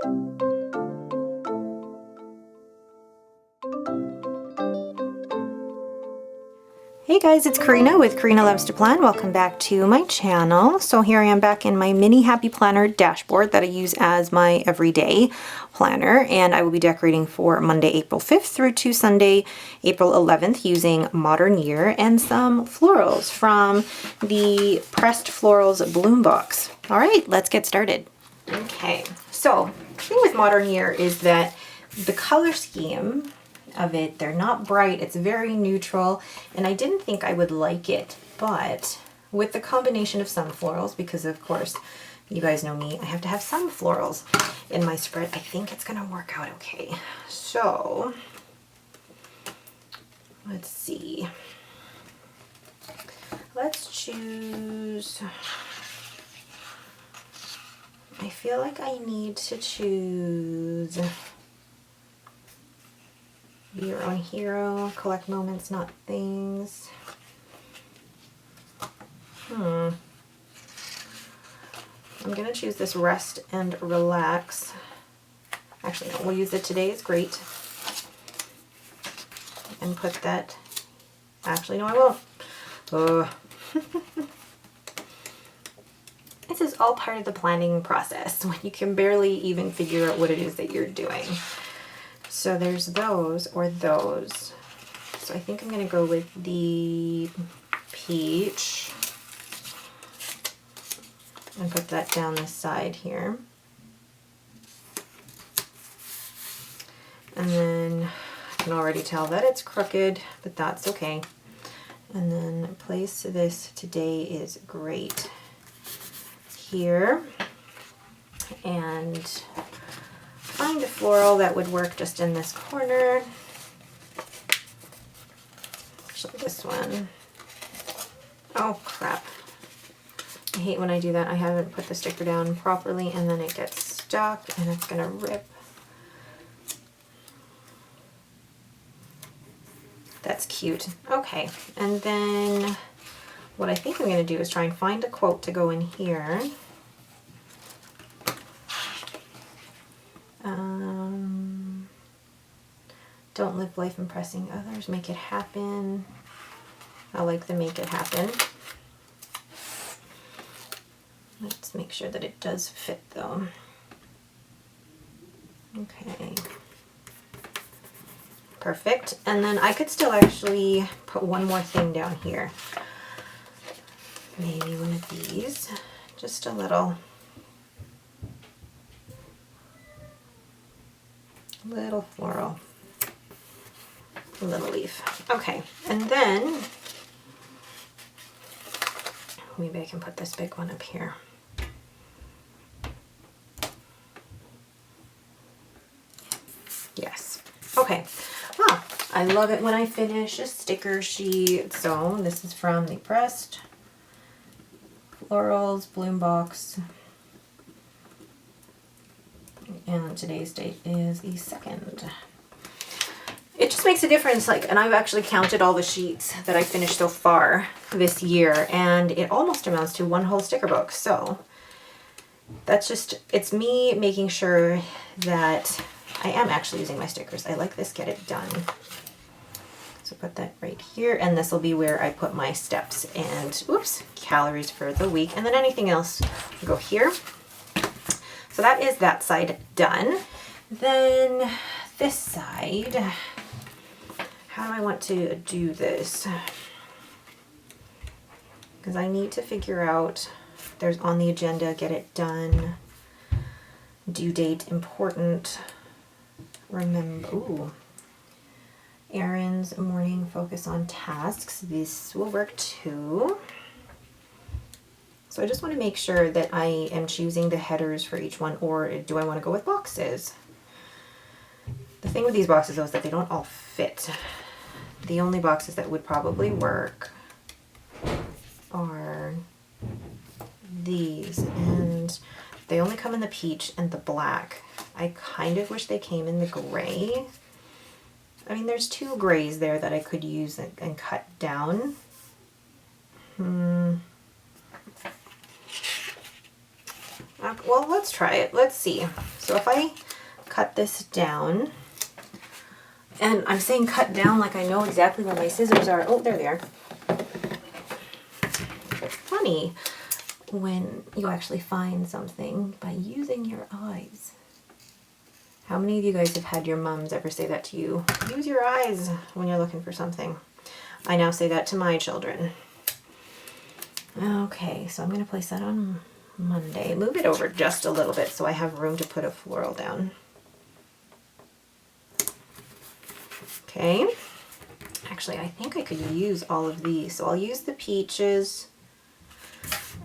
Hey guys, it's Karina with Karina Loves to Plan. Welcome back to my channel. So here I am back in my mini happy planner dashboard that I use as my everyday planner, and I will be decorating for Monday, April 5th through to Sunday, April 11th using Modern Year and some florals from the Pressed Florals Bloom Box. All right, let's get started. Okay, so the thing with Modern Year is that the color scheme of it, they're not bright, it's very neutral, and I didn't think I would like it, but with the combination of some florals, because of course you guys know me, I have to have some florals in my spread, I think it's gonna work out okay. So let's see, let's choose, I feel like I need to choose Be Your Own Hero, Collect Moments, Not Things. I'm gonna choose this Rest and Relax. Actually, no, we'll use it Today is Great. And put that, actually, no, I won't. This is all part of the planning process when you can barely even figure out what it is that you're doing. So there's those or those. So I think I'm going to go with the peach and put that down the side here. And then I can already tell that it's crooked, but that's okay. And then place this Today is Great here. And find a floral that would work just in this corner. Actually, this one. Oh crap. I hate when I do that. I haven't put the sticker down properly and then it gets stuck and it's gonna rip. That's cute. Okay, and then what I think I'm gonna do is try and find a quote to go in here. Don't live life impressing others, make it happen. I like the make it happen. Let's make sure that it does fit though. Okay. Perfect. And then I could still actually put one more thing down here. Maybe one of these. Just a little floral. Little leaf. Okay, and then maybe I can put this big one up here. Yes. Okay. Well, I love it when I finish a sticker sheet. So this is from the Pressed Florals Bloom Box. And today's date is the 2nd. It just makes a difference, like, and I've actually counted all the sheets that I finished so far this year, and it almost amounts to one whole sticker book. So that's just, it's me making sure that I am actually using my stickers. I like this Get It Done. So put that right here, and this will be where I put my steps and, oops, calories for the week, and then anything else will go here. So that is that side done. Then this side, how do I want to do this? Because I need to figure out, there's on the agenda, Get It Done, due date, important, remember, ooh, errands, morning, focus on tasks. This will work too. So I just want to make sure that I am choosing the headers for each one, or do I want to go with boxes? The thing with these boxes though is that they don't all fit. The only boxes that would probably work are these, and they only come in the peach and the black. I kind of wish they came in the gray. I mean, there's 2 grays there that I could use and cut down. Well, let's try it. Let's see. So if I cut this down, and I'm saying cut down like I know exactly where my scissors are. Oh, there they are. Funny when you actually find something by using your eyes. How many of you guys have had your moms ever say that to you? Use your eyes when you're looking for something. I now say that to my children. Okay, so I'm going to place that on Monday. Move it over just a little bit so I have room to put a floral down. Okay. Actually, I think I could use all of these. So I'll use the peaches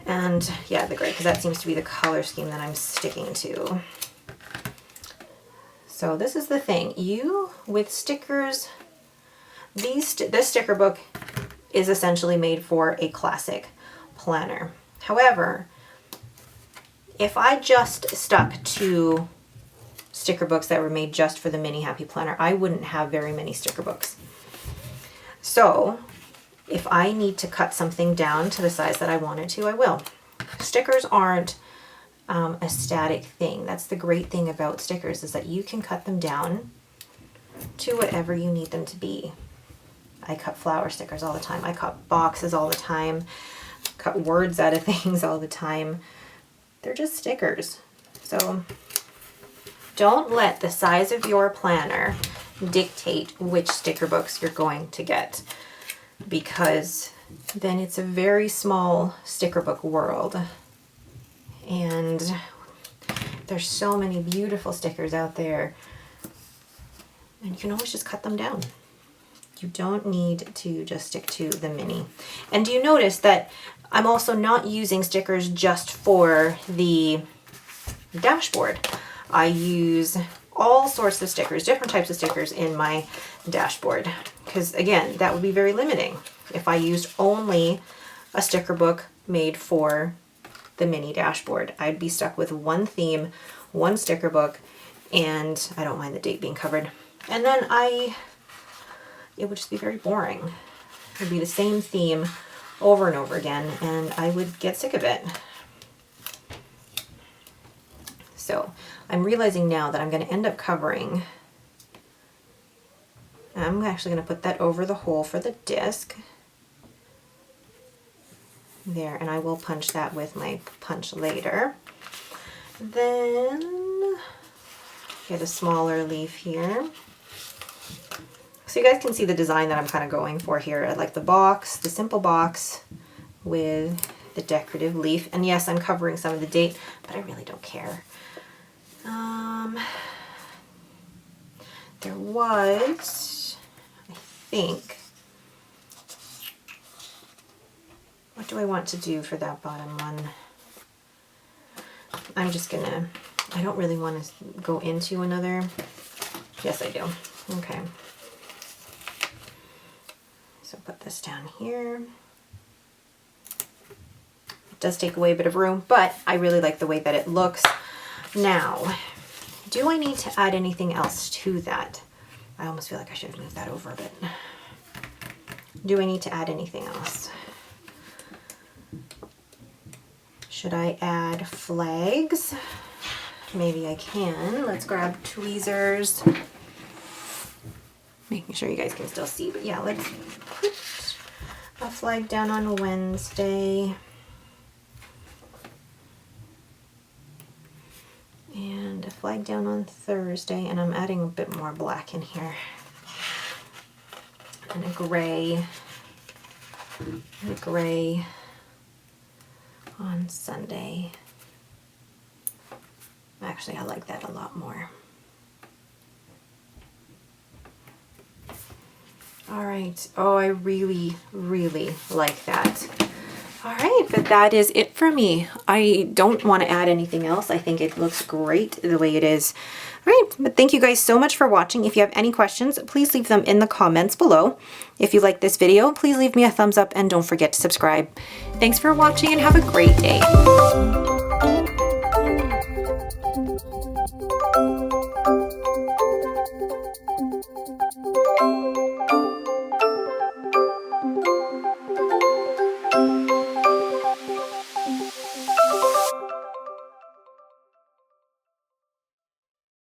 and yeah, the gray, because that seems to be the color scheme that I'm sticking to. So this is the thing. You, with stickers, this sticker book is essentially made for a classic planner. However, if I just stuck to sticker books that were made just for the mini happy planner, I wouldn't have very many sticker books. So if I need to cut something down to the size that I wanted to, I will. Stickers aren't a static thing. That's the great thing about stickers, is that you can cut them down to whatever you need them to be. I cut flower stickers all the time. I cut boxes all the time. Cut words out of things all the time. They're just stickers. So don't let the size of your planner dictate which sticker books you're going to get, because then it's a very small sticker book world. And there's so many beautiful stickers out there, and you can always just cut them down. You don't need to just stick to the mini. And do you notice that I'm also not using stickers just for the dashboard? I use all sorts of stickers, different types of stickers in my dashboard, because again, that would be very limiting if I used only a sticker book made for the mini dashboard. I'd be stuck with one theme, one sticker book, and I don't mind the date being covered. And then it would just be very boring. It would be the same theme over and over again, and I would get sick of it. So I'm realizing now that I'm going to end up covering, I'm actually going to put that over the hole for the disc. There, and I will punch that with my punch later. Then get a smaller leaf here. So you guys can see the design that I'm kind of going for here. I like the box, the simple box with the decorative leaf. And yes, I'm covering some of the date, but I really don't care. There was, I think, what do I want to do for that bottom one? I'm just gonna, I don't really want to go into another, yes I do, okay. So put this down here. It does take away a bit of room, but I really like the way that it looks. Now, do I need to add anything else to that? I almost feel like I should have moved that over a bit. Do I need to add anything else? Should I add flags? Maybe I can. Let's grab tweezers. Making sure you guys can still see, but yeah, let's put a flag down on Wednesday. And a flag down on Thursday, and I'm adding a bit more black in here. And a gray on Sunday. Actually, I like that a lot more. All right. Oh, I really, really like that. All right, but that is it for me. I don't want to add anything else. I think it looks great the way it is. All right, but thank you guys so much for watching. If you have any questions, please leave them in the comments below. If you like this video, please leave me a thumbs up and don't forget to subscribe. Thanks for watching and have a great day.